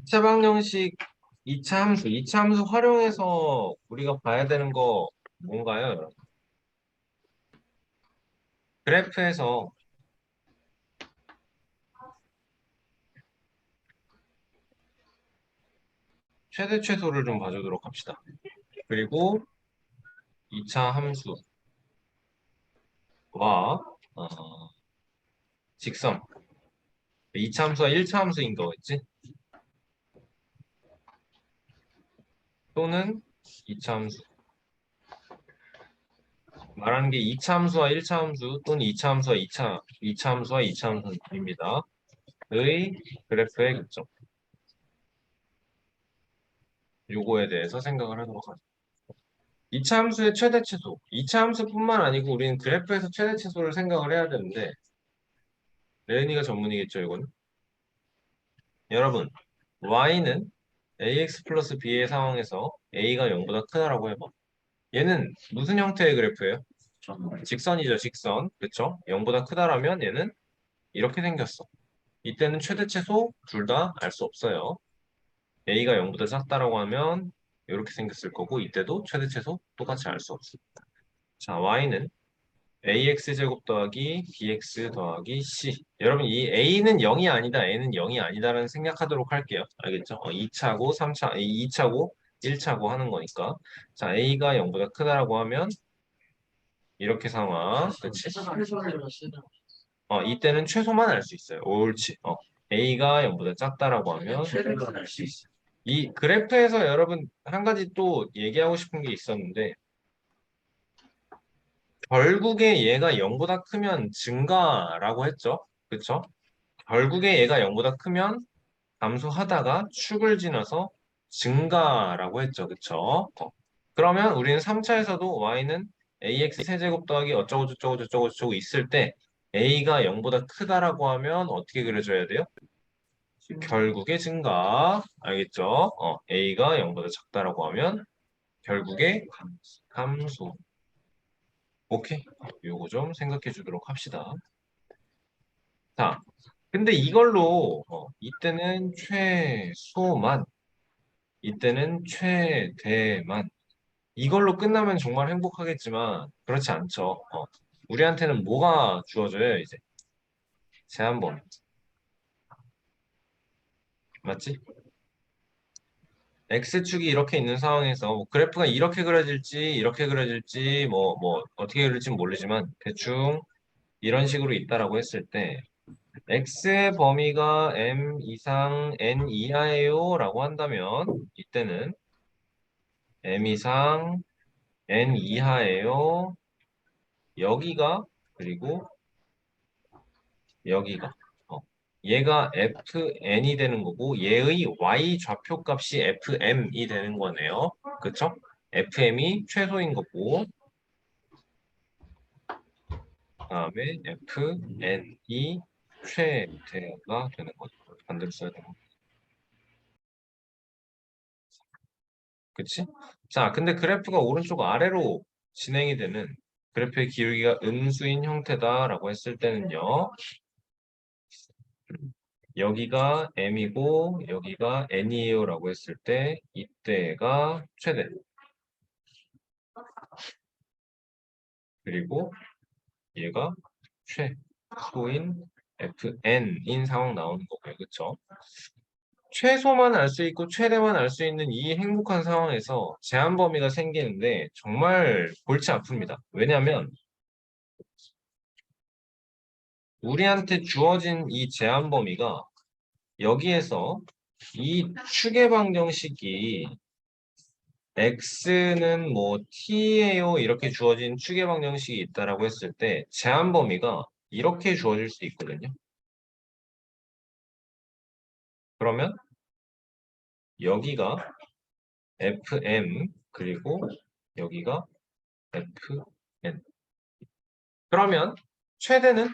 이차 방정식 2차 함수, 2차 함수 활용해서 우리가 봐야 되는 거 뭔가요, 여러분? 그래프에서 최대 최소를 좀 봐주도록 합시다. 그리고 2차 함수와 직선, 2차 함수와 1차 함수인 거겠지? 또는 2차 함수. 말하는 게 2차 함수와 1차 함수 또는 2차 함수와 2차 함수와 2차 함수입니다. 의 그래프의 교점. 요거에 대해서 생각을 하도록 하죠. 2차 함수의 최대 최소. 2차 함수뿐만 아니고 우리는 그래프에서 최대 최소를 생각을 해야 되는데 레은이가 전문이겠죠, 이거는. 여러분, y는 ax 플러스 b의 상황에서 a가 0보다 크다라고 해봐. 얘는 무슨 형태의 그래프예요? 직선이죠, 직선. 그쵸? 0보다 크다라면 얘는 이렇게 생겼어. 이때는 최대 최소 둘 다 알 수 없어요. a가 0보다 작다라고 하면 이렇게 생겼을 거고 이때도 최대 최소 똑같이 알 수 없습니다. 자, y는 ax제곱 더하기 bx 더하기 c. 여러분 이 a는 0이 아니다, a는 0이 아니다라는 생각하도록 할게요. 알겠죠? 2차고 3차, 2차고 1차고 하는 거니까. 자, a가 0보다 크다라고 하면 이렇게 상황. 그치? 이때는 최소만 알 수 있어요. 옳지. a가 0보다 작다라고 하면 알 수 있어. 이 그래프에서 여러분 한 가지 또 얘기하고 싶은 게 있었는데 결국에 얘가 0보다 크면 증가라고 했죠. 그쵸? 결국에 얘가 0보다 크면 감소하다가 축을 지나서 증가라고 했죠. 그쵸? 그러면 우리는 3차에서도 y는 ax 세제곱 더하기 어쩌고 저쩌고 저쩌고 저쩌고 있을 때 a가 0보다 크다라고 하면 어떻게 그려줘야 돼요? 결국에 증가. 알겠죠? a가 0보다 작다라고 하면 결국에 감소. 오케이. 요거 좀 생각해 주도록 합시다. 자, 근데 이걸로 이때는 최소만, 이때는 최대만 이걸로 끝나면 정말 행복하겠지만 그렇지 않죠. 우리한테는 뭐가 주어져요, 이제? 제한범위. 맞지? X축이 이렇게 있는 상황에서 뭐 그래프가 이렇게 그려질지 이렇게 그려질지 뭐 어떻게 그릴지 모르지만 대충 이런 식으로 있다라고 했을 때 X의 범위가 M 이상 N 이하예요 라고 한다면 이때는 M 이상 N 이하예요. 여기가 그리고 여기가 얘가 FN이 되는 거고 얘의 Y 좌표값이 FM이 되는 거네요. 그쵸? FM이 최소인 거고 그다음에 FN이 최대가 되는 거죠. 반대로 써야 되는 거. 그치? 자, 근데 그래프가 오른쪽 아래로 진행이 되는 그래프의 기울기가 음수인 형태다라고 했을 때는요. 여기가 M이고 여기가 N이에요 라고 했을 때 이때가 최대. 그리고 얘가 최소인 FN인 상황 나오는 거고요. 그쵸? 최소만 알 수 있고 최대만 알 수 있는 이 행복한 상황에서 제한 범위가 생기는데 정말 골치 아픕니다. 왜냐하면 우리한테 주어진 이 제한 범위가 여기에서 이 추계 방정식이 x는 뭐 t예요 이렇게 주어진 추계 방정식이 있다라고 했을 때 제한 범위가 이렇게 주어질 수 있거든요. 그러면 여기가 fm 그리고 여기가 fn. 그러면 최대는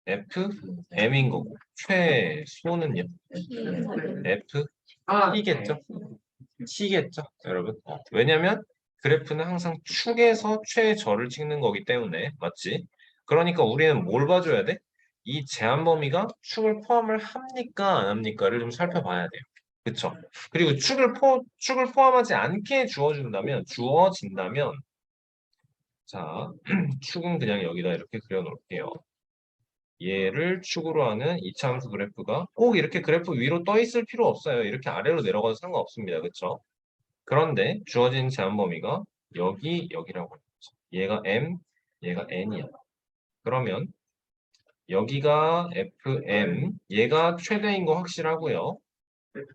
fm인 거고 최소는요 f이겠죠. t겠죠, 여러분. 왜냐면 그래프는 항상 축에서 최저를 찍는 거기 때문에 맞지? 그러니까 우리는 뭘 봐줘야 돼? 이 제한 범위가 축을 포함을 합니까 안 합니까를 좀 살펴봐야 돼요. 그쵸? 그리고 축을 포함하지 않게 주어진다면 자, 축은 그냥 여기다 이렇게 그려놓을게요. 얘를 축으로 하는 이차함수 그래프가 꼭 이렇게 그래프 위로 떠 있을 필요 없어요. 이렇게 아래로 내려가도 상관없습니다. 그쵸? 그런데 주어진 제한 범위가 여기라고 했죠. 얘가 M, 얘가 N이야. 그러면 여기가 FM, 얘가 최대인 거 확실하고요.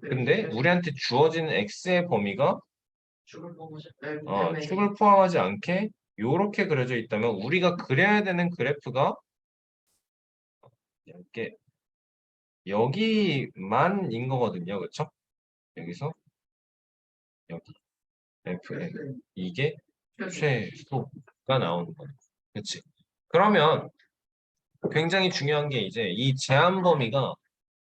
근데 우리한테 주어진 X의 범위가 축을 포함하지 않게 이렇게 그려져 있다면 우리가 그려야 되는 그래프가 이렇게 여기만인 거거든요. 그쵸? 여기서 여기 FM 이게 최소가 나오는 거예요. 그치? 그러면 굉장히 중요한 게 이제 이 제한 범위가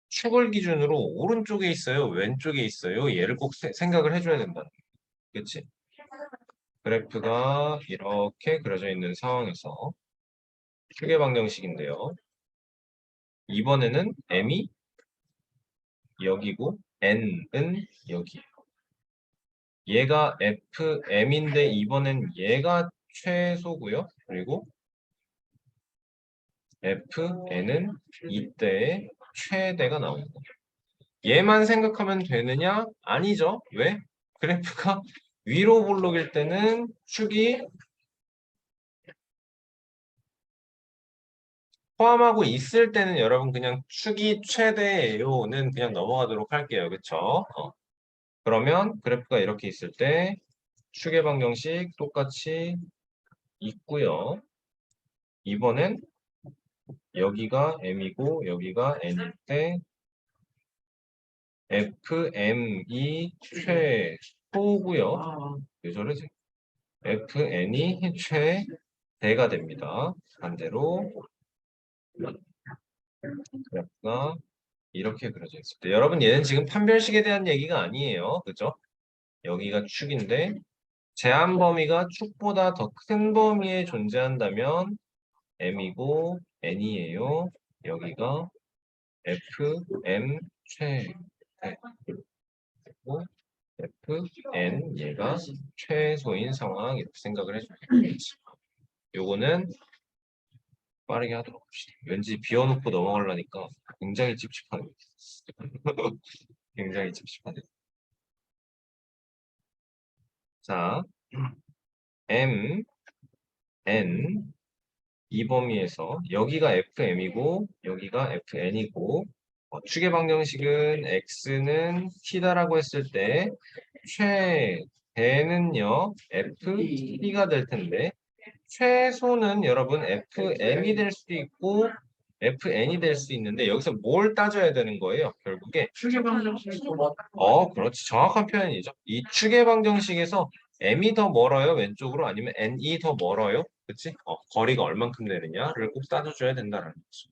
축을 기준으로 오른쪽에 있어요? 왼쪽에 있어요? 얘를 꼭 생각을 해줘야 된다. 그치? 그래프가 이렇게 그려져 있는 상황에서 축의 방정식인데요. 이번에는 M이 여기고 N은 여기예요. 얘가 FM인데 이번엔 얘가 최소고요. 그리고 FN은 이때의 최대가 나오는 거예요. 얘만 생각하면 되느냐? 아니죠. 왜? 그래프가 위로 볼록일 때는 축이 포함하고 있을 때는 여러분 그냥 축이 최대예요는 그냥 넘어가도록 할게요. 그쵸? 그러면 그래프가 이렇게 있을 때 축의 방정식 똑같이 있고요. 이번엔 여기가 M이고 여기가 N일 때 FM이 최소고요. 왜 저러지? FN이 최대가 됩니다. 반대로 그래프가 이렇게 그려져 있을 때 여러분 얘는 지금 판별식에 대한 얘기가 아니에요. 그죠? 여기가 축인데 제한 범위가 축보다 더 큰 범위에 존재한다면 M이고 N이에요. 여기가 F, M 최대고 F, N 얘가 최소인 상황 이렇게 생각을 해주겠지. 요거는 빠르게 하도록 합시다. 왠지 비워놓고 넘어가려니까 굉장히 찝찝하네. 굉장히 찝찝하네. 자, M, N 이 범위에서 여기가 FM이고 여기가 FN이고 축의 방정식은 X는 T다라고 했을 때 최대는요 FT가 될 텐데 최소는 여러분 FM이 될 수도 있고 FN이 될 수 있는데 여기서 뭘 따져야 되는 거예요? 결국에 축의 방정식이 더 맞다. 그렇지. 정확한 표현이죠. 이 축의 방정식에서 M이 더 멀어요? 왼쪽으로? 아니면 N이 더 멀어요? 그치? 거리가 얼만큼 되느냐를 꼭 따져줘야 된다는 거죠.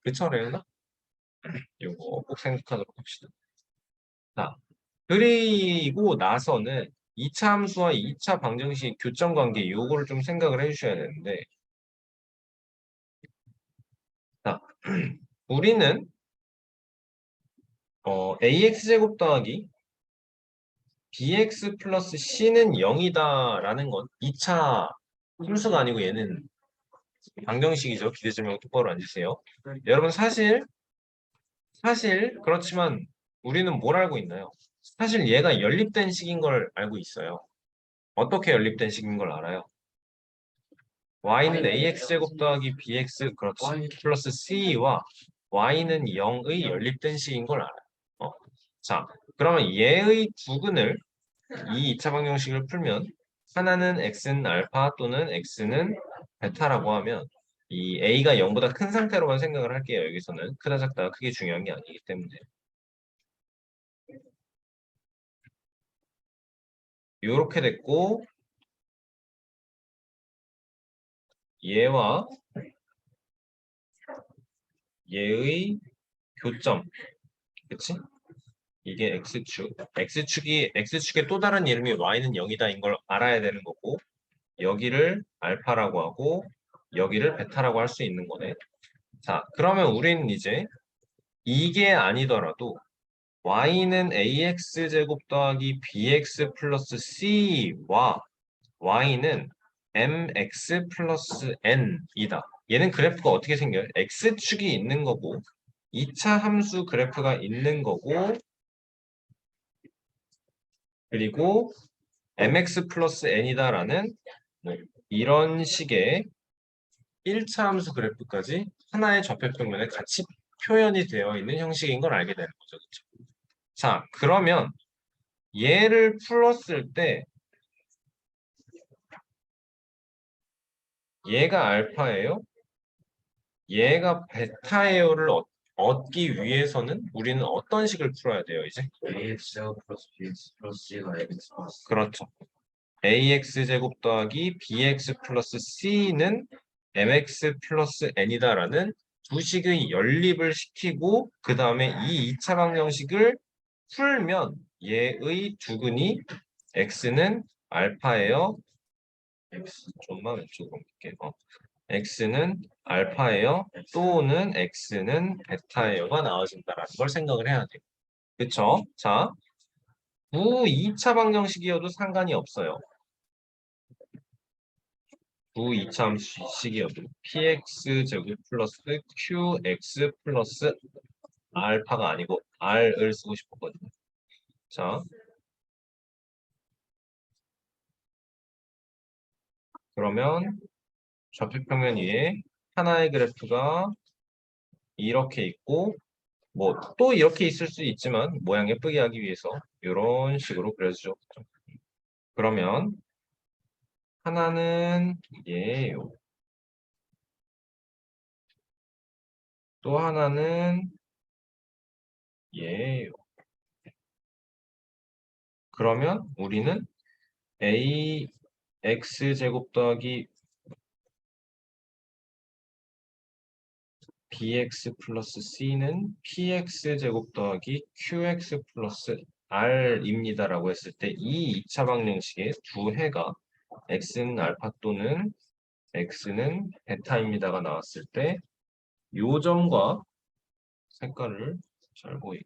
그쵸, 레오나? 이거 꼭 생각하도록 합시다. 자, 그리고 나서는 2차 함수와 2차 방정식 교점 관계 요거를 좀 생각을 해주셔야 되는데 자, 우리는 AX제곱 더하기 BX 플러스 C는 0이다라는 건 2차 함수가 아니고 얘는 방정식이죠. 기대절명 똑바로 앉으세요. 여러분 사실 그렇지만 우리는 뭘 알고 있나요? 사실 얘가 연립된 식인 걸 알고 있어요. 어떻게 연립된 식인 걸 알아요? y는 ax제곱 더하기 bx 그렇지 플러스 c와 y는 0의 연립된 식인 걸 알아요. 자, 그러면 얘의 두근을 이 2차 방정식을 풀면 하나는 x는 알파 또는 x는 베타라고 하면 이 a가 0보다 큰 상태로만 생각을 할게요. 여기서는 크다 작다가 크게 중요한 게 아니기 때문에 이렇게 됐고 얘와 얘의 교점 그치? 이게 x축의 또 다른 이름이 y는 0이다인 걸 알아야 되는 거고 여기를 알파라고 하고 여기를 베타라고 할 수 있는 거네. 자, 그러면 우리는 이제 이게 아니더라도 y는 ax제곱 더하기 bx 플러스 c와 y는 mx 플러스 n이다. 얘는 그래프가 어떻게 생겨요? x축이 있는 거고 2차 함수 그래프가 있는 거고 그리고 mx 플러스 n이다라는 뭐 이런 식의 1차 함수 그래프까지 하나의 좌표평면에 같이 표현이 되어 있는 형식인 걸 알게 되는 거죠. 그쵸? 자, 그러면 얘를 풀었을 때 얘가 알파예요? 얘가 베타예요를 얻기 위해서는 우리는 어떤 식을 풀어야 돼요, 이제? AX 플러스 BX 플러스 C가 X 플러스 그렇죠. ax 제곱 더하기 bx 플러스 c는 mx 플러스 n이다라는 두 식의 연립을 시키고 그 다음에 이 2차 방정식을 풀면 얘의 두근이 x는 알파예요. x 좀만 왼쪽으로 볼게요. x는 알파예요. 또는 x는 베타예요가 나와준다라는 걸 생각을 해야 돼요. 그쵸? 자, 부 2차 방정식이어도 상관이 없어요. 부 2차 함수식이어도 px 제곱 플러스 qx 플러스 알파가 아니고 r을 쓰고 싶었거든요. 자, 그러면 좌표평면 위에 하나의 그래프가 이렇게 있고 뭐 또 이렇게 있을 수 있지만 모양 예쁘게 하기 위해서 이런 식으로 그려주죠. 그러면 하나는 얘예요. 또 하나는 얘예요. 그러면 우리는 ax 제곱 더하기 bx 플러스 c는 px 제곱 더하기 qx 플러스 r입니다라고 했을 때 이 2차 방정식의 두 해가 x는 알파 또는 x는 베타입니다가 나왔을 때 요 점과 색깔을 잘 보이게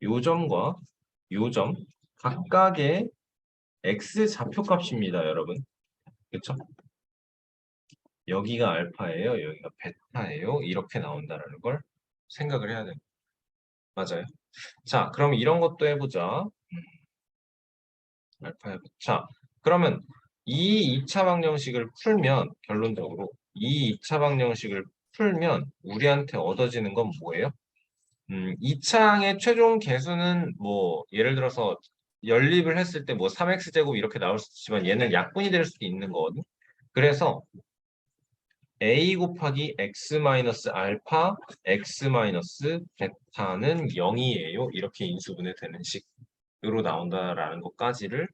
요 점과 요 점 각각의 x 좌표값입니다, 여러분. 그쵸? 여기가 알파예요, 여기가 베타예요. 이렇게 나온다라는 걸 생각을 해야 됩니다. 맞아요. 자, 그럼 이런 것도 해보자. 알파 해보자. 자, 그러면 이 2차 방정식을 풀면 결론적으로 이 2차 방정식을 풀면 우리한테 얻어지는 건 뭐예요? 2차항의 최종 개수는 뭐 예를 들어서 연립을 했을 때 뭐 3x제곱 이렇게 나올 수 있지만 얘는 약분이 될 수도 있는 거거든. 그래서 a 곱하기 x 마이너스 알파 x 마이너스 베타는 0이에요. 이렇게 인수분해 되는 식으로 나온다라는 것까지를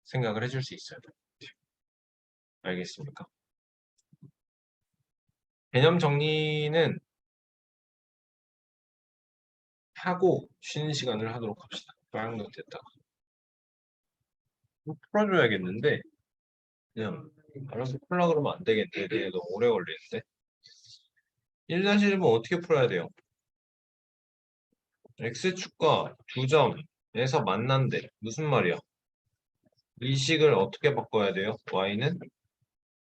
생각을 해줄 수 있어요. 알겠습니까? 개념 정리는 하고 쉬는 시간을 하도록 합시다. 빨간 됐다. 풀어줘야겠는데 그냥 알아서 풀라 그러면 안 되겠는데 이게 너무 오래 걸리는데 1-1은 어떻게 풀어야 돼요? x축과 두 점에서 만난대. 무슨 말이야? 이 식을 어떻게 바꿔야 돼요? y는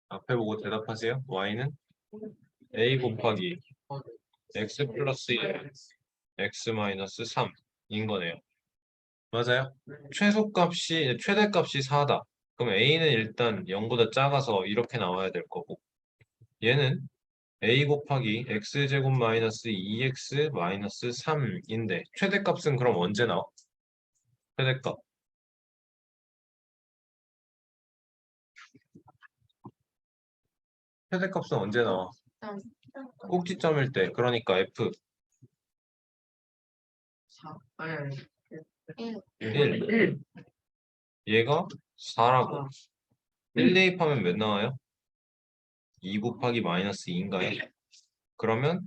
앞에 보고 대답하세요. y는 a 곱하기 x 플러스 1 x 마이너스 3인 거네요. 맞아요? 최대값이 4다. 그럼 a는 일단 0보다 작아서 이렇게 나와야 될 거고 얘는 a 곱하기 x제곱 마이너스 2x 마이너스 3인데 최대값은 그럼 언제 나와? 최대값. 최대값은 언제 나와? 꼭지점일 때. 그러니까 f 1. 얘가 4라고. 1 대입하면 몇 나와요? 2 곱하기 마이너스 2인가요? 그러면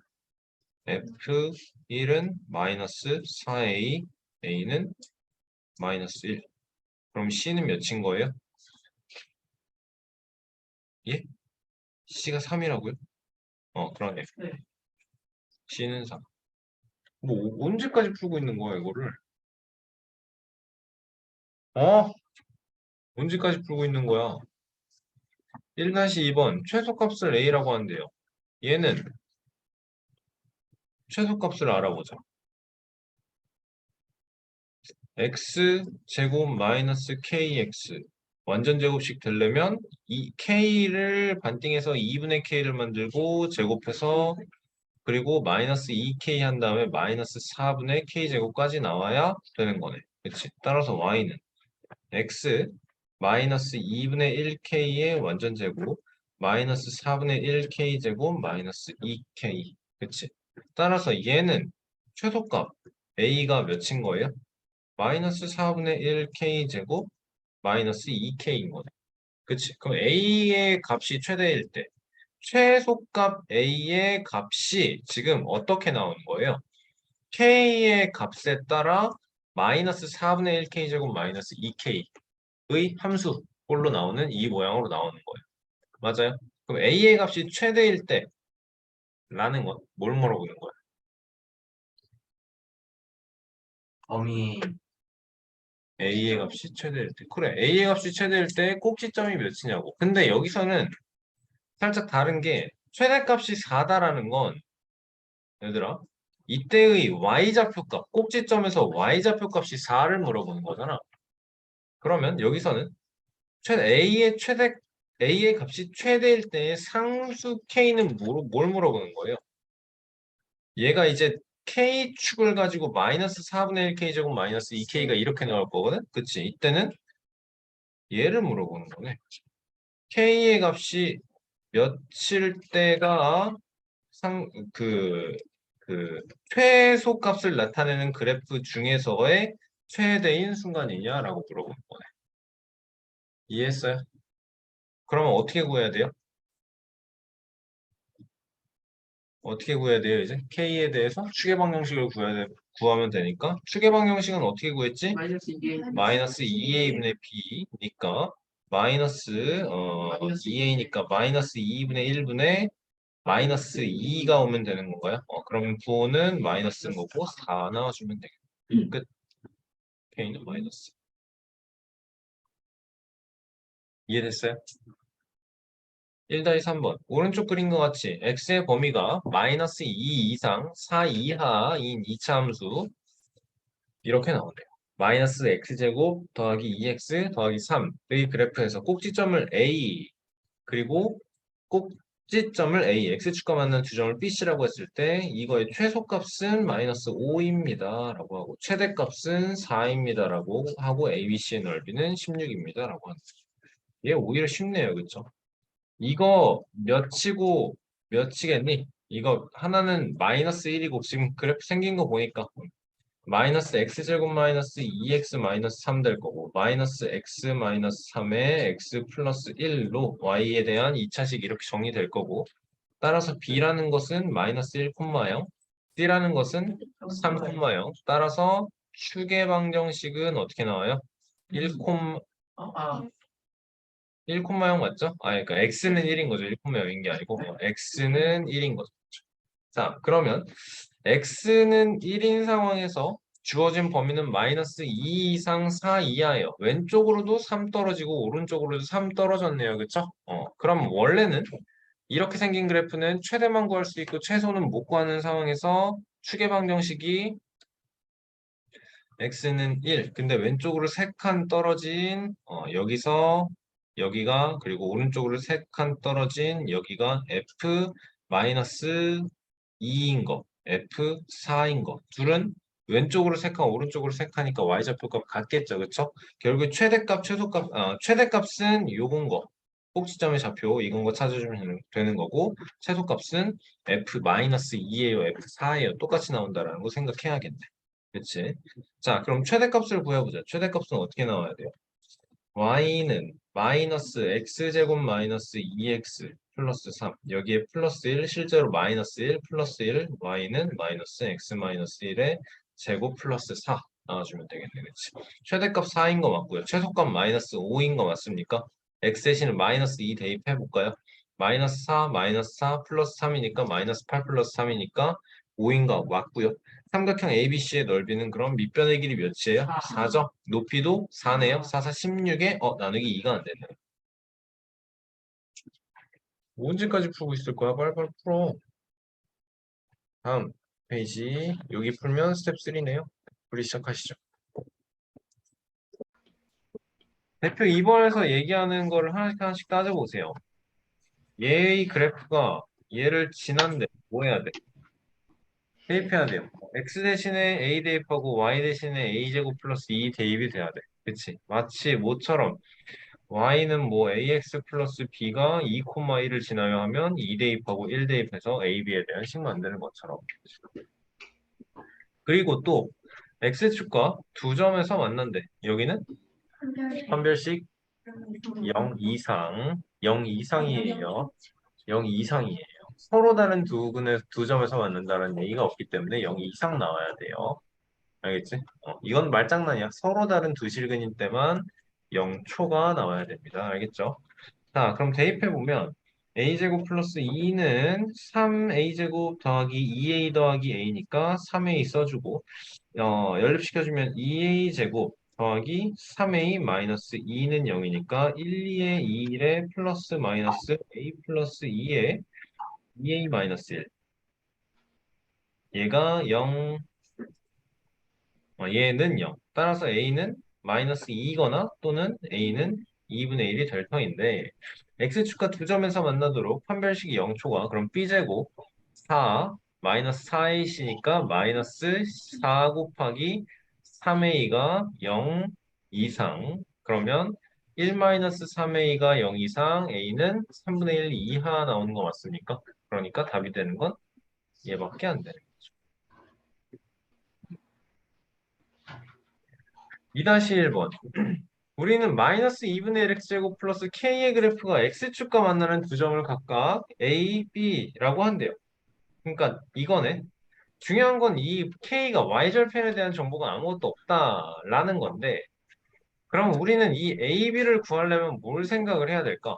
f1은 마이너스 4a, a는 마이너스 1. 그럼 c는 몇인 거예요? 예? c가 3이라고요? 그러네. 네. C는 4. 뭐 언제까지 풀고 있는 거야 이거를? 언제까지 풀고 있는 거야? 1-2번 최소값을 A라고 하는데요. 얘는 최소값을 알아보자. X제곱 마이너스 KX 완전 제곱식 되려면 이 K를 반띵해서 2분의 K를 만들고 제곱해서 그리고 마이너스 2K 한 다음에 마이너스 4분의 K제곱까지 나와야 되는 거네. 그치? 따라서 Y는 X 마이너스 2분의 1K의 완전 제곱 마이너스 4분의 1K제곱 마이너스 2K. 그치? 따라서 얘는 최소값 A가 몇인 거예요? 마이너스 4분의 1K제곱 마이너스 2K인 거네. 그치? 그럼 A의 값이 최대일 때 최소값 A의 값이 지금 어떻게 나오는 거예요? K의 값에 따라 마이너스 4분의 1K제곱 마이너스 2K의 함수꼴로 나오는 이 모양으로 나오는 거예요. 맞아요? 그럼 A의 값이 최대일 때 라는 건 뭘 물어보는 거야? 범위 A의 값이 최대일 때. 그래, A의 값이 최대일 때 꼭지점이 몇이냐고. 근데 여기서는 살짝 다른 게 최대값이 4다라는 건 얘들아 이때의 y좌표값 꼭지점에서 y좌표값이 4를 물어보는 거잖아. 그러면 여기서는 A의 값이 최대일 때의 상수 K는 뭘 물어보는 거예요? 얘가 이제 K축을 가지고 마이너스 4분의 1K 제곱 마이너스 2K가 이렇게 나올 거거든? 그치? 이때는 얘를 물어보는 거네. K의 값이 몇일 때가 그, 최소값을 나타내는 그래프 중에서의 최대인 순간이냐라고 물어보는 거네. 이해했어요? 그러면 어떻게 구해야 돼요? 어떻게 구해야 돼요, 이제? K에 대해서 추계 방정식을 구하면 되니까. 추계 방정식은 어떻게 구했지? 마이너스 2A. 마이너스 2A분의 B니까 마이너스 2A니까 마이너스 2분의 1분의 마이너스 2가 오면 되는 건가요? 그러면 9는 마이너스인 거고 4 나와주면 되겠다. 끝. K는 마이너스. 이해됐어요? 1-3번. 오른쪽 그린 것 같이 x의 범위가 마이너스 2 이상 4 이하인 이차 함수 이렇게 나오네요. 마이너스 x제곱 더하기 2x 더하기 3의 그래프에서 꼭지점을 A 그리고 꼭지점을 A, x축과 만나는 두 점을 BC라고 했을 때 이거의 최소값은 마이너스 5입니다 라고 하고 최대값은 4입니다 라고 하고 ABC의 넓이는 16입니다 라고 하는 거죠. 얘 오히려 쉽네요. 그쵸? 이거 몇이고 몇이겠니? 이거 하나는 마이너스 1이고 지금 그래프 생긴 거 보니까 마이너스 x제곱 마이너스 2x 마이너스 3 될 거고 마이너스 x 마이너스 3에 x 플러스 1로 y에 대한 2차식 이렇게 정리될 거고 따라서 b라는 것은 마이너스 1,0 c라는 것은 3,0 따라서 추계 방정식은 어떻게 나와요? 1, 1,0 맞죠? 그러니까 x는 1인 거죠. 1,0인 게 아니고 x는 1인 거죠. 자, 그러면 x는 1인 상황에서 주어진 범위는 마이너스 2 이상 4 이하예요. 왼쪽으로도 3 떨어지고 오른쪽으로도 3 떨어졌네요. 그쵸? 그럼 원래는 이렇게 생긴 그래프는 최대만 구할 수 있고 최소는 못 구하는 상황에서 추계 방정식이 x는 1. 근데 왼쪽으로 3칸 떨어진 여기서 여기가 그리고 오른쪽으로 3칸 떨어진 여기가 f 마이너스 2인 거, f4인 거. 둘은 왼쪽으로 3칸, 오른쪽으로 3칸이니까 y좌표값 같겠죠. 그쵸? 결국 최대값, 최소값, 최대값은 요건 거. 꼭지점의 좌표 이건 거 찾아주면 되는 거고 최소값은 f-2예요, f4예요. 똑같이 나온다라는 거 생각해야겠네. 그치? 자, 그럼 최대값을 구해보자. 최대값은 어떻게 나와야 돼요? y는 마이너스 x제곱 마이너스 2x 플러스 3 여기에 플러스 1 실제로 마이너스 1 플러스 1 y는 마이너스 x 마이너스 1에 제곱 플러스 4 나와주면 되겠네. 그치? 최대값 4인 거 맞고요. 최소값 마이너스 5인 거 맞습니까? x 대신에 마이너스 2 대입해 볼까요? 마이너스 4, 마이너스 4, 플러스 3이니까 마이너스 8 플러스 3이니까 5인가 맞고요. 삼각형 ABC의 넓이는 그럼 밑변의 길이 몇이에요? 4죠? 높이도 4네요. 4, 4, 16에 나누기 2가 안 되네요. 언제까지 풀고 있을 거야? 빨리빨리 풀어. 다음 페이지. 여기 풀면 스텝 3네요. 풀이 시작하시죠. 대표 2번에서 얘기하는 거를 하나씩 하나씩 따져보세요. 얘의 그래프가 얘를 지난데 뭐 해야 돼? 대입해야 돼요. x 대신에 a 대입하고 y 대신에 a제곱 플러스 2 대입이 돼야 돼. 그치? 마치 뭐처럼 y는 뭐 ax 플러스 b가 2, 1을 지나요 하면 2 대입하고 1 대입해서 a, b에 대한 식 만드는 것처럼. 그리고 또 x축과 두 점에서 만난대. 여기는 판별식 0 이상, 0 이상이에요. 0 이상이에요. 서로 다른 두 점에서 만난다는 얘기가 없기 때문에 0 이상 나와야 돼요. 알겠지? 이건 말장난이야. 서로 다른 두 실근일 때만 0초가 나와야 됩니다. 알겠죠? 자, 그럼 대입해보면 a제곱 플러스 2는 3a제곱 더하기 2a 더하기 a니까 3a 써주고 연립시켜주면 2a제곱 더하기 3a 마이너스 2는 0이니까 1, 2에 2, 1에 플러스 마이너스 a 플러스 2에 2a 마이너스 1 얘가 0 얘는 0. 따라서 a는 마이너스 2거나 또는 a는 2분의 1이 될 터인데 x축과 두 점에서 만나도록 판별식이 0초가 그럼 b제곱 4 마이너스 4ac니까 마이너스 4 곱하기 3a가 0 이상 그러면 1 마이너스 3a가 0 이상 a는 3분의 1 이하 나오는 거 맞습니까? 그러니까 답이 되는 건 얘밖에 안 되는 거죠. 2-1번 우리는 마이너스 2분의 1 x제곱 플러스 k의 그래프가 x축과 만나는 두 점을 각각 a, b라고 한대요. 그러니까 이거네. 중요한 건 이 k가 y절편에 대한 정보가 아무것도 없다라는 건데 그럼 우리는 이 a, b를 구하려면 뭘 생각을 해야 될까?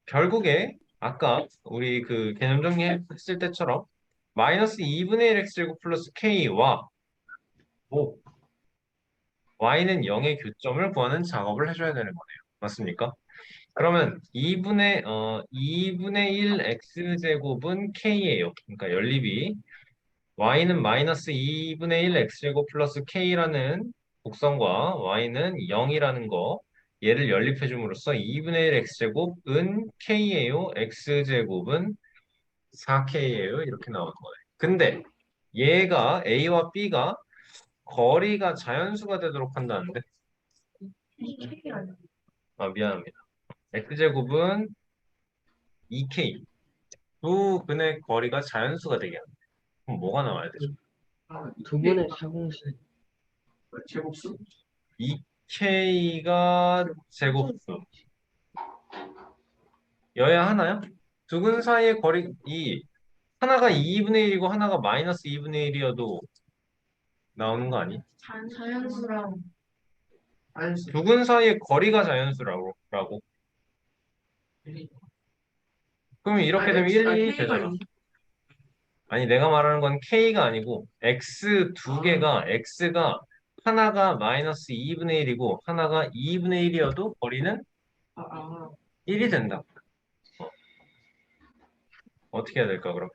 결국에 아까 우리 그 개념 정리했을 때처럼 마이너스 2분의 1 x제곱 플러스 k와 뭐 y는 0의 교점을 구하는 작업을 해줘야 되는 거네요. 맞습니까? 그러면 2분의 1 x제곱은 k예요. 그러니까 연립이 y는 마이너스 2분의 1 x제곱 플러스 k라는 곡선과 y는 0이라는 거 얘를 연립해 줌으로써 2분의 1 x제곱은 k예요. x제곱은 4k예요. 이렇게 나오는 거예요. 근데 얘가 a와 b가 거리가 자연수가 되도록 한다는데 미안합니다. x제곱은 2k 두 근의 거리가 자연수가 되게 합니다. 그럼 뭐가 나와야 되죠? 두 분의 사공식 제곱수? 2k가 제곱수 여야 하나요? 두 근 사이의 거리 하나가 2분의 1이고 하나가 마이너스 2분의 1이어도 나오는 거 아니? 자연수랑 두 근 사이의 거리가 자연수라고. 그러면 이렇게 되면 1, 2 되잖아. 아니 내가 말하는 건 k가 아니고 x 두 개가 x가 하나가 마이너스 2분의 1이고 하나가 2분의 1이어도 거리는 1이 된다. 어떻게 해야 될까 그럼?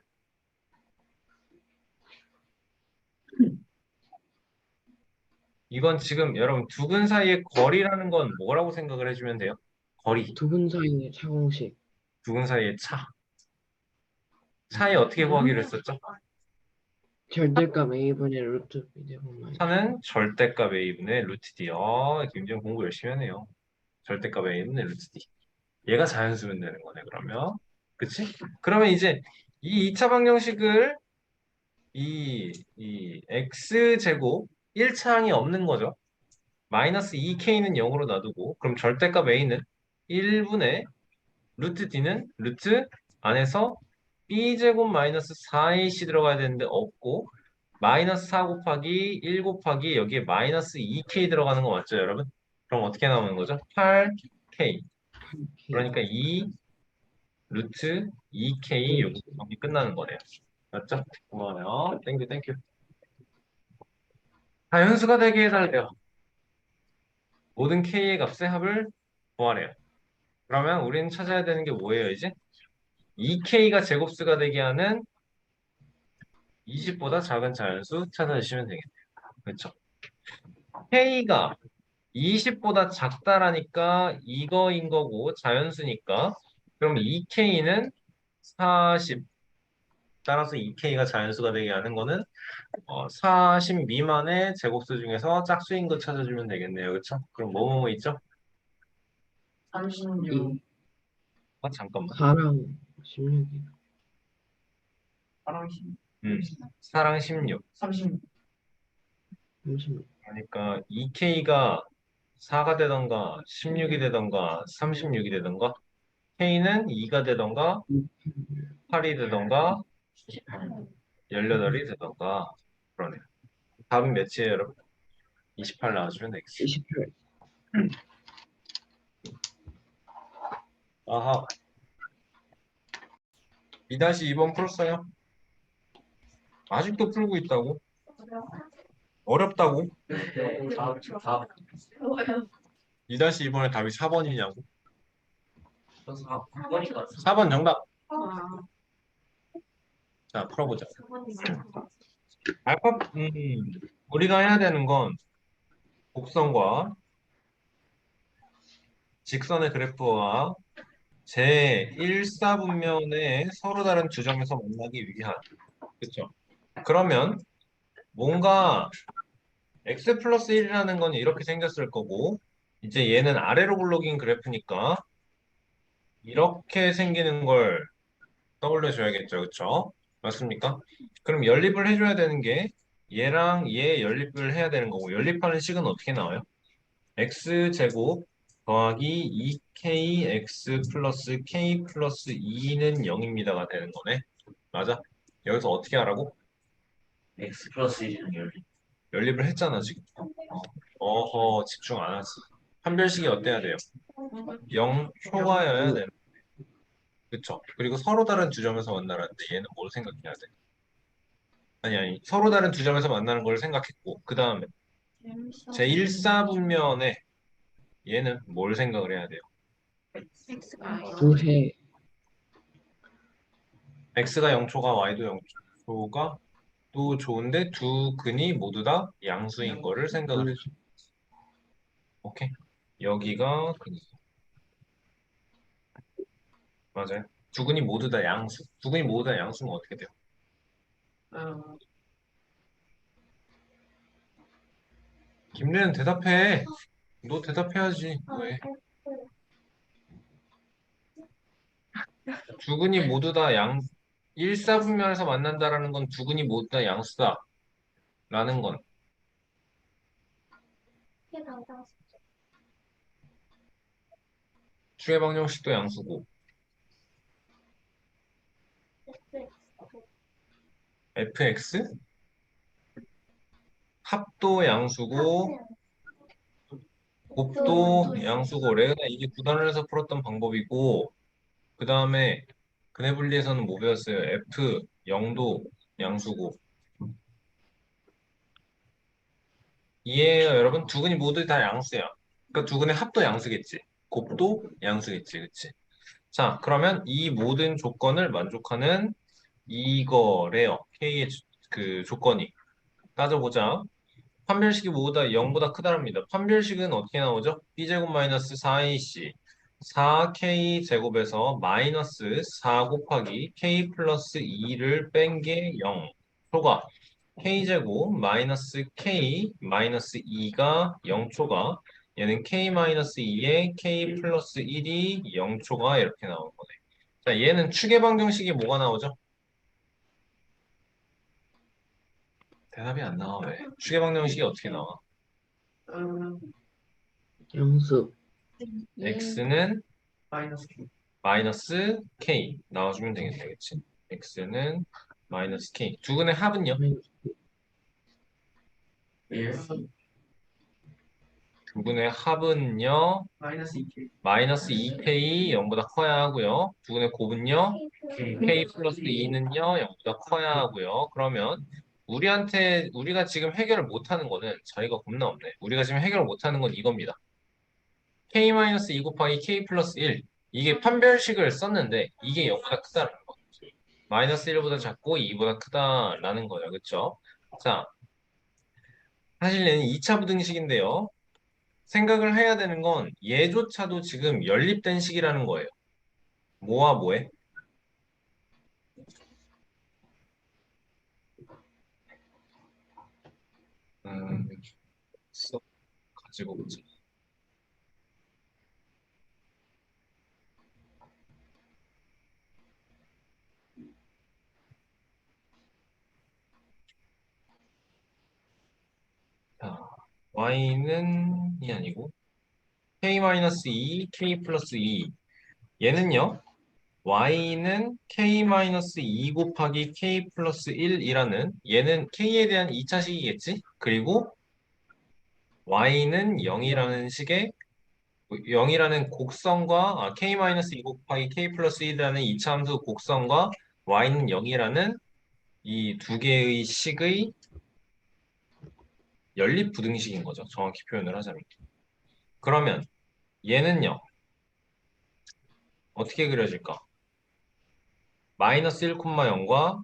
이건 지금 여러분 두 근 사이의 거리라는 건 뭐라고 생각을 해주면 돼요? 거리. 두 분 사이의 사공식 두 근 사이의 차. 차이 어떻게 구하기로 했었죠? 절대값 a분의 루트 b제곱 마이너스 차는 절대값 a분의 루트 d. 김지영 공부 열심히 하네요. 절대값 a분의 루트 d. 얘가 자연수면 되는 거네 그러면. 그치? 그러면 이제 이 2차 방정식을 이 x제곱 1차항이 없는 거죠. 마이너스 2k는 0으로 놔두고 그럼 절대값 a는 1분의 루트 d는 루트 안에서 b제곱 마이너스 4ac 들어가야 되는데 없고 마이너스 4 곱하기 1 곱하기 여기에 마이너스 2k 들어가는 거 맞죠 여러분? 그럼 어떻게 나오는 거죠? 8k 그러니까 2 루트 2K 여기 정리 끝나는 거네요. 맞죠? 고마워요. 땡큐 땡큐. 자연수가 되게 해달래요. 모든 K의 값의 합을 구하래요. 그러면 우리는 찾아야 되는 게 뭐예요, 이제? 2K가 제곱수가 되게 하는 20보다 작은 자연수 찾아주시면 되겠네요. 그렇죠? K가 20보다 작다라니까 이거인 거고 자연수니까 그럼 2K는 40. 따라서 2K가 자연수가 되게 하는 거는 40 미만의 제곱수 중에서 짝수인 거 찾아주면 되겠네요. 그렇죠? 그럼 뭐뭐 있죠? 36, 잠깐만. 4랑 16이. 사랑 10, 4랑 16. 36, 36. 그러니까 2K가 4가 되던가 16이 되던가 36이 되던가 K는 2가 되던가 8이 되던가 18이 되던가 그러네요. 답은 몇이에요, 여러분? 28 나와주면 되겠어요. 28. 아하. 2-2번 풀었어요? 아직도 풀고 있다고? 어렵다고? 다 2-2번의 답이 4번이냐고? 그래서 보니까 4번 정답. 자, 풀어보자. 알파, 우리가 해야 되는 건 곡선과 직선의 그래프와 제1사분면에 서로 다른 두 점에서 만나기 위한. 그쵸? 그러면 뭔가 x 플러스 1이라는 건 이렇게 생겼을 거고 이제 얘는 아래로 굴러긴 그래프니까 이렇게 생기는 걸 떠올려 줘야겠죠. 그쵸? 맞습니까? 그럼 연립을 해줘야 되는 게 얘랑 얘 연립을 해야 되는 거고 연립하는 식은 어떻게 나와요? x제곱 더하기 2kx 플러스 k 플러스 2는 0입니다가 되는 거네. 맞아? 여기서 어떻게 하라고? X 플러스 1이랑 연립을 했잖아 지금. 어허 집중 안 하지. 판별식이 어때야 돼요? 0초과여야 되는. 그쵸? 그리고 서로 다른 두 점에서 만나라는데 얘는 뭘 생각해야 돼? 아니 서로 다른 두 점에서 만나는 걸 생각했고 그 다음에 제1사분면에 얘는 뭘 생각을 해야 돼요? 구해. x가 0초가 y도 0초가 또 좋은데 두 근이 모두 다 양수인 거를 생각을 해줘. 오케이. 여기가 근이. 맞아요. 두 근이 모두 다 양수. 두 근이 모두 다 양수면 어떻게 돼요? 김래는 대답해. 너 대답해야지. 왜? 두 근이 모두 다 일사분면에서 만난다라는 건 두 근이 모두 다 양수다라는 건 추의 방정식도 양수고 fx 합도 양수고 곱도 양수고 레그나 이게 구단을 해서 풀었던 방법이고 그 다음에 근해 분리에서는 뭐 배웠어요? f 0도 양수고 이해해요 여러분? 두 근이 모두 다 양수야. 그러니까 두 근의 합도 양수겠지. 곱도 양수겠지, 그치? 자, 그러면 이 모든 조건을 만족하는 이거래요. K의 그 조건이. 따져보자. 판별식이 모두 다 0보다 크다랍니다. 판별식은 어떻게 나오죠? B제곱 마이너스 4AC 4K 제곱에서 마이너스 4 곱하기 K 플러스 2를 뺀 게 0. 초과 K제곱 마이너스 K 마이너스 2가 0초가 얘는 K 마이너스 2에 K 플러스 1이 0초가 이렇게 나오는 거네. 자, 얘는 추계 방정식이 뭐가 나오죠? 대답이 안 나와 왜? 추계 방정식이 어떻게 나와? 양수. x는 마이너스 Q. 마이너스 k 나와주면 되겠네, 그치? x는 마이너스 k. 두 근의 합은요? 1, 두근의 합은요, 마이너스 2K. 마이너스 2k 0보다 커야 하고요. 두근의 곱은요, k 플러스 2는요, 0보다 커야 하고요. 그러면 우리가 지금 해결을 못하는 거는 자리가 겁나 없네. 우리가 지금 해결을 못하는 건 이겁니다. k-2 곱하기 k 플러스 1. 이게 판별식을 썼는데 이게 0보다 크다는 거. 마이너스 1보다 작고 2보다 크다라는 거예요. 그렇죠? 자, 사실 얘는 2차 부등식인데요. 생각을 해야 되는 건 얘조차도 지금 연립된 식이라는 거예요. 뭐와 뭐에? 음, 써 가지고 보자. 자, y는 이 아니고 k-2, k 플러스 2. 얘는요. y는 k-2 곱하기 k 플러스 1이라는 얘는 k에 대한 2차식이겠지? 그리고 y는 0이라는 식의 0이라는 곡선과 k-2 곱하기 k 플러스 1이라는 2차 함수 곡선과 y는 0이라는 이 두 개의 식의 연립 부등식인 거죠. 정확히 표현을 하자면. 그러면 얘는요. 어떻게 그려질까? 마이너스 1,0과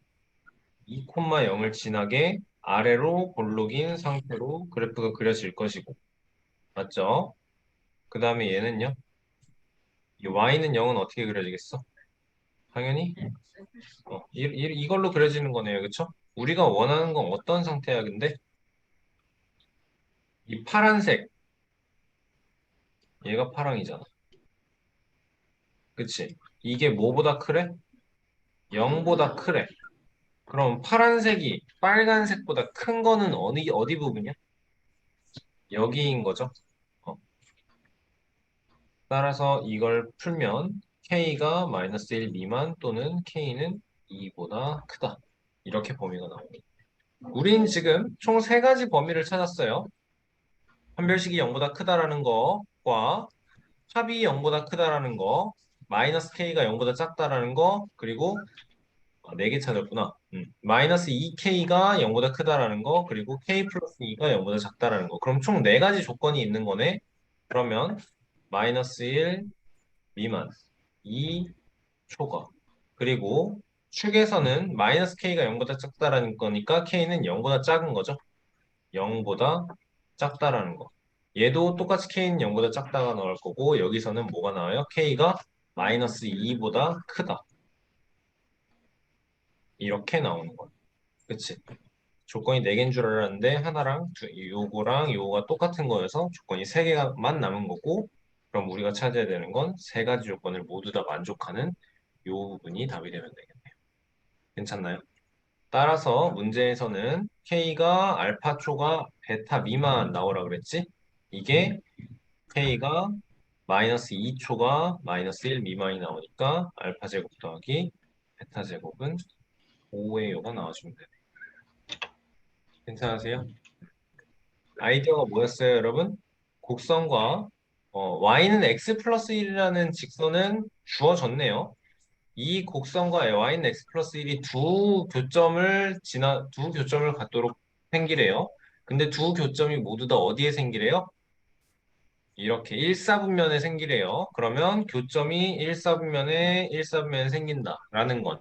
2,0을 지나게 아래로 볼록인 상태로 그래프가 그려질 것이고 맞죠? 그 다음에 얘는요. 이 y는 0은 어떻게 그려지겠어? 당연히 이걸로 그려지는 거네요. 그쵸? 우리가 원하는 건 어떤 상태야 근데? 이 파란색 얘가 파랑이잖아. 그치? 이게 뭐보다 크래? 0보다 크래. 그럼 파란색이 빨간색보다 큰 거는 어디 부분이야? 여기인 거죠. 어. 따라서 이걸 풀면 k가 마이너스 1 미만 또는 k는 2보다 크다. 이렇게 범위가 나옵니다. 우린 지금 총 세 가지 범위를 찾았어요. 판별식이 0보다 크다라는 거과 합이 0보다 크다라는 거, 마이너스 k가 0보다 작다라는 거, 그리고 네 개 찾았구나. 마이너스 2k가 0보다 크다라는 거, 그리고 k 플러스 2가 0보다 작다라는 거. 그럼 총 네 가지 조건이 있는 거네. 그러면 마이너스 1 미만, 2 초과. 그리고 축에서는 마이너스 k가 0보다 작다라는 거니까 k는 0보다 작은 거죠. 0보다 작다라는 거. 얘도 똑같이 k는 0보다 작다가 나올 거고 여기서는 뭐가 나와요? k가 마이너스 2보다 크다. 이렇게 나오는 거예요. 그치? 조건이 4개인 줄 알았는데 하나랑 요거랑 요거가 똑같은 거여서 조건이 3개만 남은 거고 그럼 우리가 찾아야 되는 건 세 가지 조건을 모두 다 만족하는 요 부분이 답이 되면 되겠네요. 괜찮나요? 따라서 문제에서는 K가 알파 초가 베타 미만 나오라 그랬지? 이게 K가 마이너스 2초가 마이너스 1 미만이 나오니까 알파 제곱 더하기 베타 제곱은 5의 요가 나와주면 되네. 괜찮으세요? 아이디어가 뭐였어요, 여러분? 곡선과 y는 x 플러스 1이라는 직선은 주어졌네요. 이 곡선과 y는 x 플러스 1이 두 교점을 갖도록 생기래요. 근데 두 교점이 모두 다 어디에 생기래요? 이렇게 1사분면에 생기래요. 그러면 교점이 1사분면에 생긴다라는 건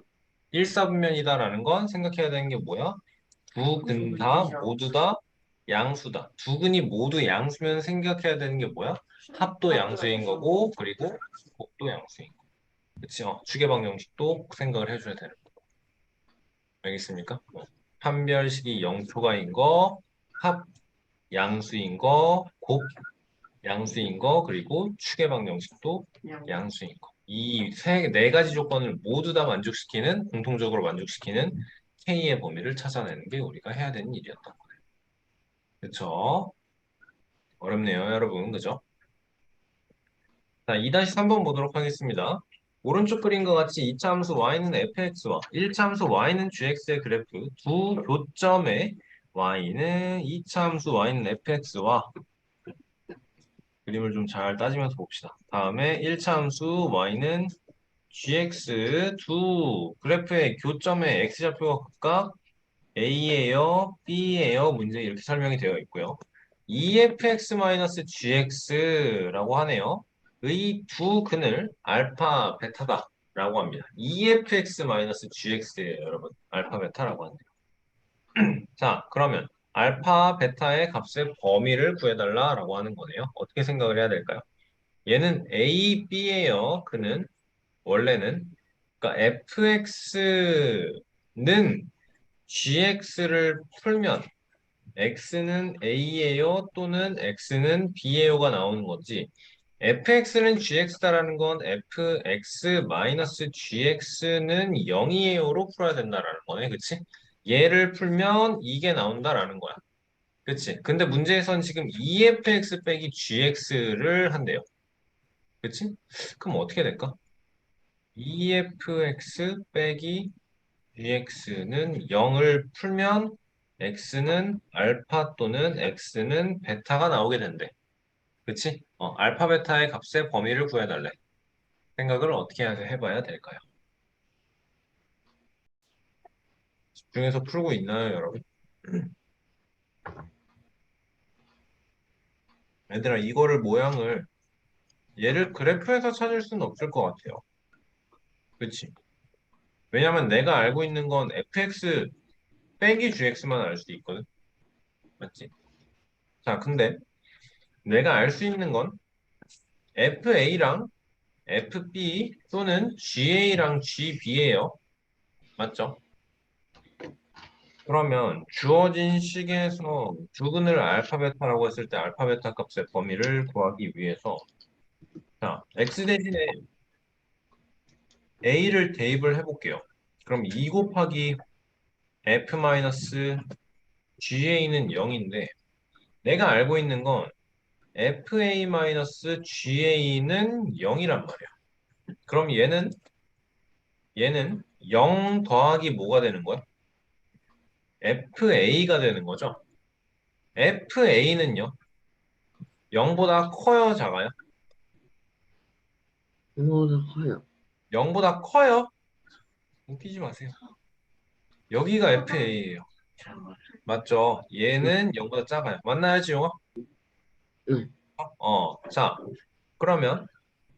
1사분면이다라는 건 생각해야 되는 게 뭐야? 두 근 다 모두 다 양수다. 두 근이 모두 양수면 생각해야 되는 게 뭐야? 합도 양수인 거고 그리고 곱도 양수인 거. 그치? 추계방 정식도 생각을 해줘야 되는 거. 알겠습니까? 판별식이 0초가인 거, 합 양수인 거, 곱 양수인 거, 그리고 추계방 정식도 양수인 거. 네 가지 조건을 모두 다 만족시키는, 공통적으로 만족시키는 K의 범위를 찾아내는 게 우리가 해야 되는 일이었던 거예요. 그쵸? 어렵네요, 여러분. 그죠? 자, 2-3번 보도록 하겠습니다. 오른쪽 그림과 같이 2차 함수 y는 fx와 1차 함수 y는 gx의 그래프 두 교점의 y는 2차 함수 y는 fx와 그림을 좀 잘 따지면서 봅시다. 다음에 1차 함수 y는 gx 두 그래프의 교점의 x좌표가 각각 a예요, b예요 문제 이렇게 설명이 되어 있고요. efx-gx라고 하네요. 의 두 근을 알파, 베타다라고 합니다. efx-gx예요, 여러분. 알파, 베타라고 하네요. 자, 그러면 알파, 베타의 값의 범위를 구해달라라고 하는 거네요. 어떻게 생각을 해야 될까요? 얘는 A, B예요. 그는 원래는 그러니까 fx는 gx를 풀면 x는 a예요 또는 x는 b예요가 나오는 거지. fx는 gx다라는 건 fx-gx는 0이에요로 풀어야 된다라는 거네. 그치? 얘를 풀면 이게 나온다라는 거야. 그치? 근데 문제에선 지금 EFX 빼기 GX를 한대요. 그치? 그럼 어떻게 될까? EFX 빼기 GX는 0을 풀면 X는 알파 또는 X는 베타가 나오게 된대. 그치? 알파, 베타의 값의 범위를 구해달래. 생각을 어떻게 해봐야 될까요? 집중해서 풀고 있나요, 여러분? 얘들아, 이거를 모양을 얘를 그래프에서 찾을 수는 없을 것 같아요. 그치? 왜냐면 내가 알고 있는 건 fx 빼기 gx만 알 수도 있거든. 맞지? 자, 근데 내가 알 수 있는 건 fa랑 fb 또는 ga랑 gb예요. 맞죠? 그러면 주어진 식에서 두근을 알파 베타라고 했을 때 알파 베타 값의 범위를 구하기 위해서 자, x 대신에 a를 대입을 해볼게요. 그럼 2 곱하기 f 마이너스 ga는 0인데 내가 알고 있는 건 FA-GA는 0이란 말이야. 그럼 얘는 0 더하기 뭐가 되는 거야? FA가 되는 거죠. FA는요, 0보다 커요, 작아요? 이거보다 커요. 0보다 커요? 웃기지 마세요. 여기가 FA예요. 맞죠? 네. 얘는 0보다 작아요. 맞나요, 지용아? 네. 자, 그러면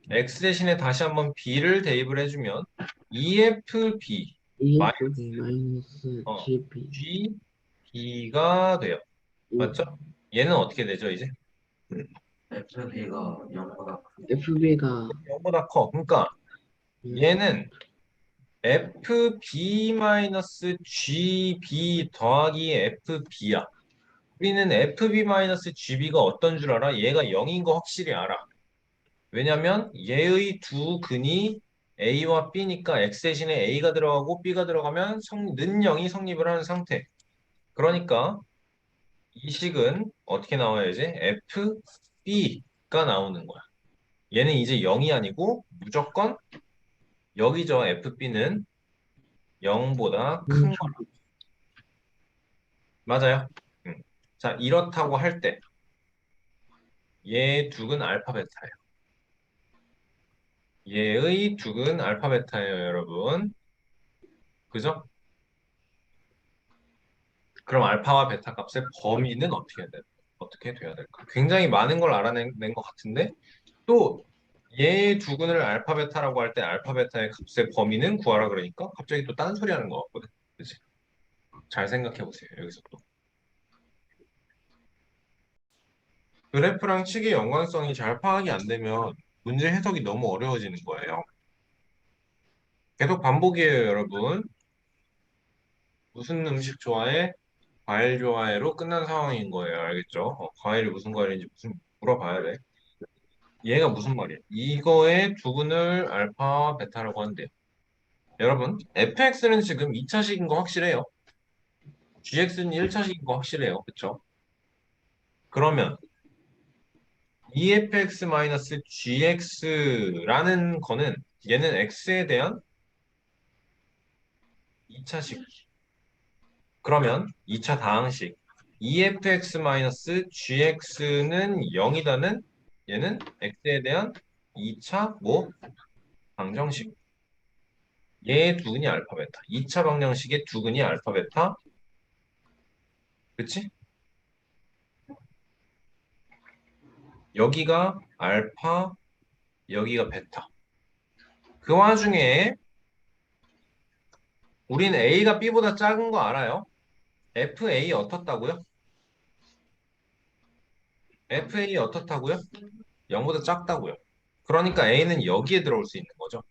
X 대신에 다시 한번 B를 대입을 해주면 EFB EFB 마이너스 어, GB. GB가 돼요. 맞죠? 얘는 어떻게 되죠, 이제? FB가 0보다 FB가 0보다 커. 그러니까 얘는 FB-GB 더하기 FB야. 우리는 FB-GB가 어떤 줄 알아? 얘가 0인 거 확실히 알아. 왜냐면 얘의 두 근이 A와 B니까 X 대신에 A가 들어가고 B가 들어가면 는 0이 성립을 하는 상태. 그러니까 이 식은 어떻게 나와야지? FB가 나오는 거야. 얘는 이제 0이 아니고 무조건 여기죠. FB는 0보다 큰 거. 맞아요. 자, 이렇다고 할 때 얘 둑은 알파 베타예요. 얘의 둑은 알파 베타예요, 여러분. 그죠? 그럼 알파와 베타 값의 범위는 어떻게 돼야 될까? 굉장히 많은 걸 알아낸 것 같은데 또 얘 두근을 알파 베타라고 할 때 알파 베타의 값의 범위는 구하라 그러니까 갑자기 또 딴소리 하는 것 같거든. 그치? 잘 생각해 보세요. 여기서 또. 그래프랑 식의 연관성이 잘 파악이 안 되면 문제 해석이 너무 어려워지는 거예요. 계속 반복이에요, 여러분. 무슨 음식 좋아해? 과일 좋아해로 끝난 상황인 거예요. 알겠죠? 과일이 무슨 과일인지 무슨 물어봐야 돼. 얘가 무슨 말이야? 이거의 두근을 알파, 베타라고 한대요. 여러분, fx는 지금 2차식인 거 확실해요. gx는 1차식인 거 확실해요. 그쵸? 그러면 efx-gx라는 거는 얘는 x에 대한 2차식. 그러면 2차 다항식 efx-gx는 0이다는 얘는 x에 대한 2차 뭐? 방정식. 얘의 두근이 알파 베타. 2차 방정식의 두근이 알파 베타. 그치? 여기가 알파, 여기가 베타. 그 와중에 우린 A가 B보다 작은 거 알아요? FA 어떻다고요? FA 어떻다고요? 0보다 작다고요. 그러니까 A는 여기에 들어올 수 있는 거죠.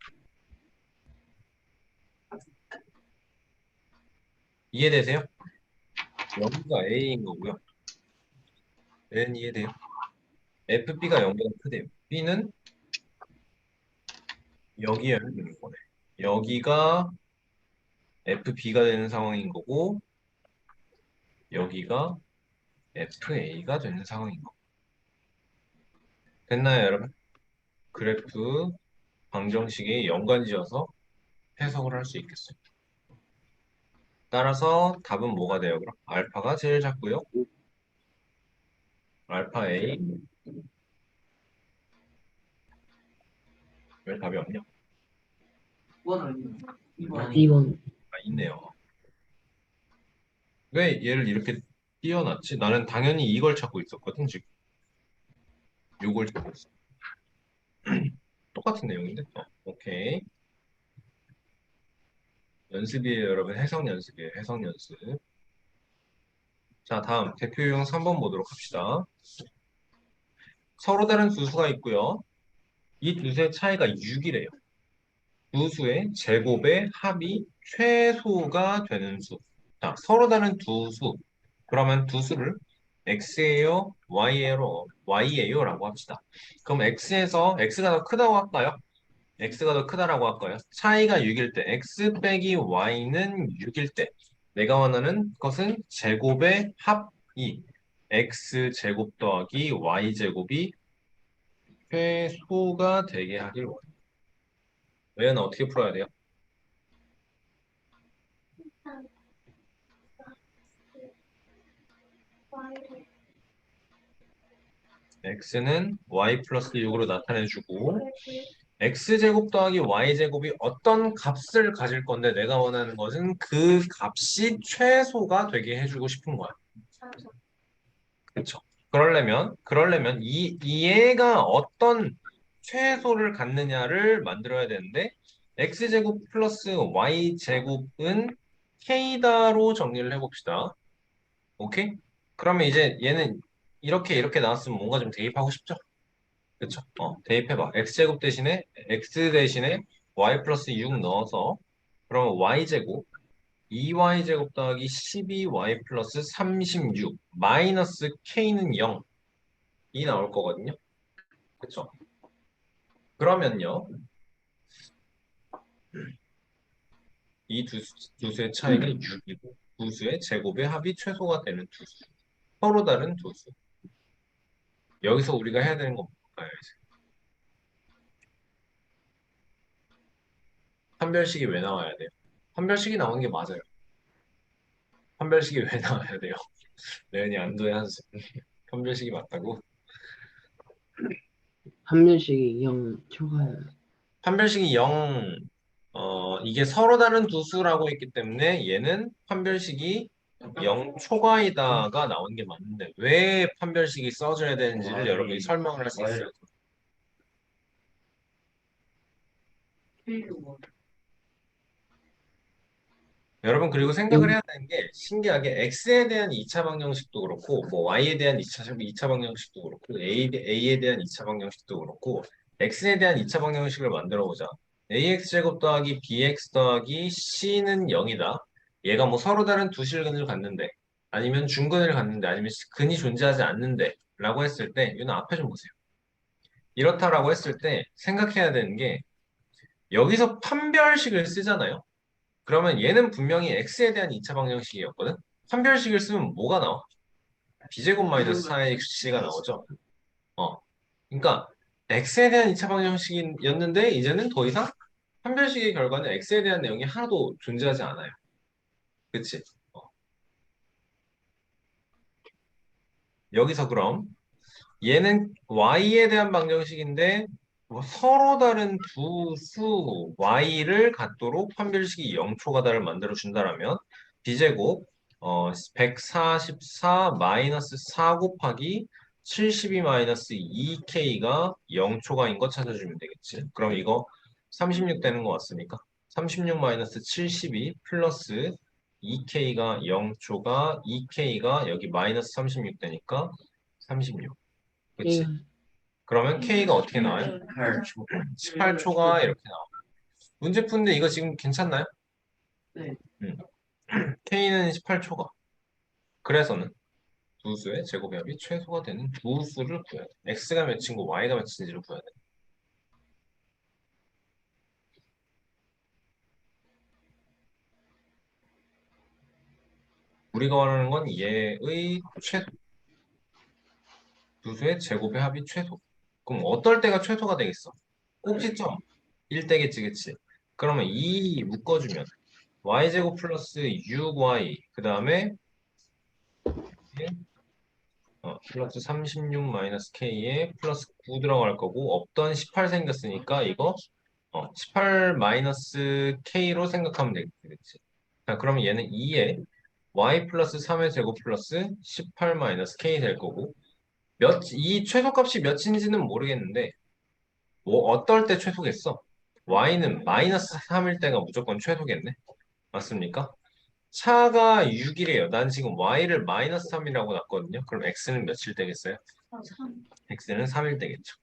이해되세요? 여기가 A인 거고요. N 이해돼요? FB가 0보다 크대요. B는 여기에 있는 거네. 여기가 FB가 되는 상황인 거고 여기가 FA가 되는 상황인 거. 됐나요, 여러분? 그래프 방정식에 연관지어서 해석을 할 수 있겠어요. 따라서 답은 뭐가 돼요, 그럼? 알파가 제일 작고요. 알파 A. 왜 답이 없냐? 2번. 아, 있네요. 왜 얘를 이렇게 띄워놨지? 나는 당연히 이걸 찾고 있었거든, 지금. 요걸 찾고 있어. 똑같은 내용인데? 오케이. 연습이에요, 여러분. 해석 연습이에요, 해석 연습. 자, 다음 대표 유형 3번 보도록 합시다. 서로 다른 두 수가 있고요. 이 두 수의 차이가 6이래요. 두 수의 제곱의 합이 최소가 되는 수. 자, 서로 다른 두 수. 그러면 두 수를 x예요, y예요 라고 합시다. 그럼 x에서 x가 더 크다고 할까요? x가 더 크다라고 할까요? 차이가 6일 때 x 빼기 y는 6일 때 내가 원하는 것은 제곱의 합이 x 제곱 더하기 y 제곱이 최소가 되게 하길 원해요. 얘는 어떻게 풀어야 돼요? x는 y 플러스 6으로 나타내주고 x제곱 더하기 y제곱이 어떤 값을 가질 건데 내가 원하는 것은 그 값이 최소가 되게 해주고 싶은 거야. 그렇죠? 그러려면 이 얘가 어떤 최소를 갖느냐를 만들어야 되는데 x제곱 플러스 y제곱은 k다로 정리를 해봅시다. 오케이? 그러면 이제 얘는 이렇게 나왔으면 뭔가 좀 대입하고 싶죠? 그쵸? 대입해봐. x 대신에 y 플러스 6 넣어서 그러면 y제곱 2y제곱 더하기 12y 플러스 36 마이너스 k는 0이 나올 거거든요. 그쵸? 그러면요. 이 두 수의 차이가 6이고 두 수의 제곱의 합이 최소가 되는 두 수. 서로 다른 두 수. 여기서 우리가 해야 되는 건 뭘까요? 이제? 판별식이 왜 나와야 돼요? 판별식이 나오는 게 맞아요. 판별식이 왜 나와야 돼요? 레은이 안도의 한숨. 판별식이 맞다고? 한 면씩이 0 초과해요. 판별식이 0, 이게 서로 다른 두 수라고 했기 때문에 얘는 판별식이 0 초과이다가 나온 게 맞는데 왜 판별식이 써줘야 되는지를 여러분이 설명을 할 수 있어요. 여러분 그리고 생각을 해야 되는 게 신기하게 x에 대한 2차 방정식도 그렇고 뭐 y에 대한 2차 방정식도 그렇고 a에 대한 2차 방정식도 그렇고 x에 대한 2차 방정식을 만들어 보자. ax제곱 더하기 bx 더하기 c는 0이다. 얘가 뭐 서로 다른 두 실근을 갖는데 아니면 중근을 갖는데 아니면 근이 존재하지 않는데 라고 했을 때 이거는 앞에 좀 보세요. 이렇다라고 했을 때 생각해야 되는 게 여기서 판별식을 쓰잖아요. 그러면 얘는 분명히 x에 대한 2차 방정식이었거든? 판별식을 쓰면 뭐가 나와? b제곱 마이너스 4x가 나오죠? 어. 그러니까 x에 대한 2차 방정식이었는데 이제는 더 이상 판별식의 결과는 x에 대한 내용이 하나도 존재하지 않아요. 그치? 어. 여기서 그럼 얘는 y에 대한 방정식인데 뭐 서로 다른 두 수 y를 갖도록 판별식이 0초가다를 만들어 준다라면 b제곱 144 마이너스 4 곱하기 72 마이너스 2k가 0초가인 거 찾아주면 되겠지. 그럼 이거 36 되는 거 맞습니까? 36 마이너스 72 플러스 2k가 0초가 2k가 여기 마이너스 36 되니까 36. 그치? 그러면 K가 어떻게 나와요? 8초. 18초가 이렇게 나와요. 문제 푸는데 이거 지금 괜찮나요? 네. K는 18초가. 그래서는 두 수의 제곱합이 최소가 되는 두 수를 구해야 돼. X가 몇인고 Y가 몇인지를 구해야 돼. 우리가 원하는 건 얘의 최소. 두 수의 제곱의 합이 최소. 그럼 어떨 때가 최소가 되겠어? 꼭지점 1대겠지, 그치? 그러면 2 묶어주면 y제곱 플러스 6y 그 다음에 플러스 36 마이너스 k에 플러스 9 들어갈 거고 없던 18 생겼으니까 이거 18 마이너스 k로 생각하면 되겠지. 자, 그러면 얘는 2에 y 플러스 3의 제곱 플러스 18 마이너스 k 될 거고 이 최소값이 몇인지는 모르겠는데 뭐 어떨 때 최소겠어? y는 마이너스 3일 때가 무조건 최소겠네. 맞습니까? 차가 6이래요. 난 지금 y를 마이너스 3이라고 놨거든요. 그럼 x는 며칠 되겠어요? x는 3일 되겠죠.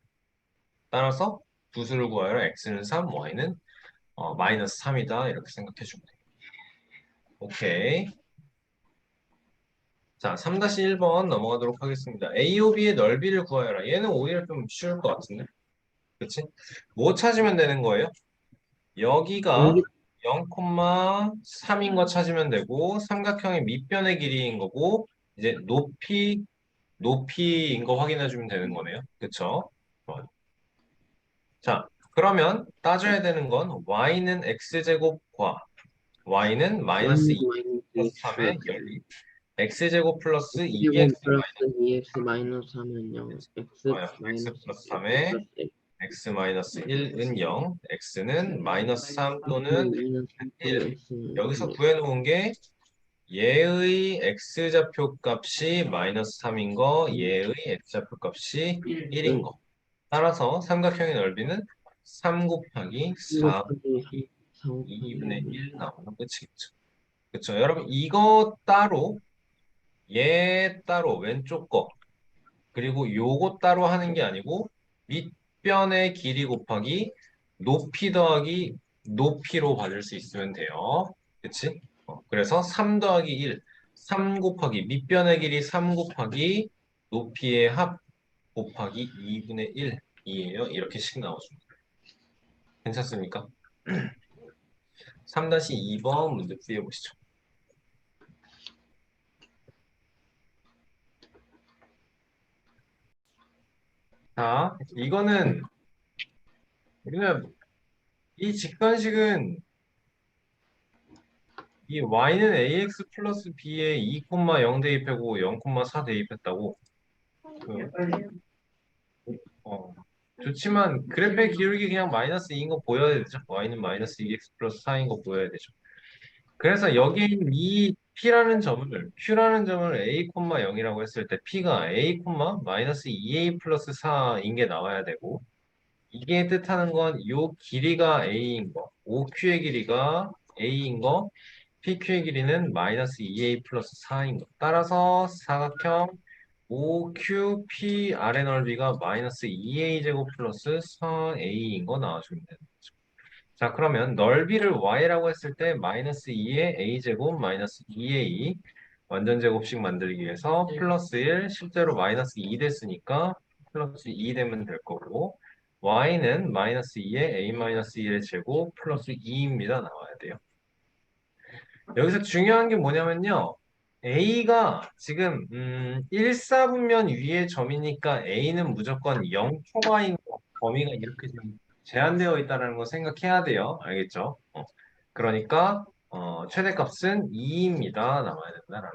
따라서 두 수를 구하여 x는 3, y는 마이너스 3이다. 이렇게 생각해 주면 돼요. 오케이. 자, 3-1번 넘어가도록 하겠습니다. AOB의 넓이를 구하여라. 얘는 오히려 좀 쉬울 것 같은데. 그치? 뭐 찾으면 되는 거예요? 여기가 여기 0,3인 거 찾으면 되고 삼각형의 밑변의 길이인 거고 이제 높이인 거 확인해 주면 되는 거네요. 그쵸? 자, 그러면 따져야 되는 건 y는 x제곱과 y는 마이너스 2 마이너스 플러스 2x 3의 열리 x제곱 플러스 2x 7 플러스 2x 마이너스 3은 0 x x 마이너스 플러스 3 3의 플러스 x 마이너스 1은 0 x는 마이너스 3 또는 마이너스 3 또는 1 x는 여기서 3 구해놓은 게 얘의 x좌표 값이 마이너스 3인 거 얘의 x좌표 값이 1인 거 따라서 삼각형의 넓이는 3 곱하기 4 곱하기 3 곱하기 2분의 1 1 나오는 끝이겠죠. 그렇죠. 여러분 이거 따로 얘 따로 왼쪽 거 그리고 요거 따로 하는 게 아니고 밑변의 길이 곱하기 높이 더하기 높이로 받을 수 있으면 돼요. 그치? 그래서 3 더하기 1, 3 곱하기 밑변의 길이 3 곱하기 높이의 합 곱하기 2분의 1이에요. 이렇게씩 나오죠. 괜찮습니까? 3-2번 문제 풀어보시죠. 자, 이거는 우리가 이 직관식은 이 y는 ax 플러스 b에 2,0 대입하고 0,4 대입했다고. 그, 어, 좋지만 그래프의 기울기 그냥 마이너스 2인 거 보여야 되죠. y는 마이너스 2x 플러스 4인 거 보여야 되죠. 그래서 여기 있는 이 p라는 점을 q라는 점을 a, 0이라고 했을 때 p가 a, 마이너스 2a 플러스 4인 게 나와야 되고 이게 뜻하는 건 이 길이가 a인 거, OQ의 길이가 a인 거, PQ의 길이는 마이너스 2a 플러스 4인 거. 따라서 사각형 OQP 아래 넓이가 마이너스 2a 제곱 플러스 4a인 거 나와주면 되는 거죠. 자, 그러면 넓이를 y라고 했을 때 마이너스 2의 a 제곱 마이너스 2a 완전 제곱식 만들기 위해서 플러스 1 실제로 마이너스 2 됐으니까 플러스 2 되면 될 거고 y는 마이너스 2의 a 마이너스 1의 제곱 플러스 2입니다. 나와야 돼요. 여기서 중요한 게 뭐냐면요. a가 지금 1사분면 위의 점이니까 a는 무조건 0초과인 범위가 이렇게 지금 제한되어 있다는 거 생각해야 돼요. 알겠죠? 그러니까 최대값은 2입니다. 나와야 된다라는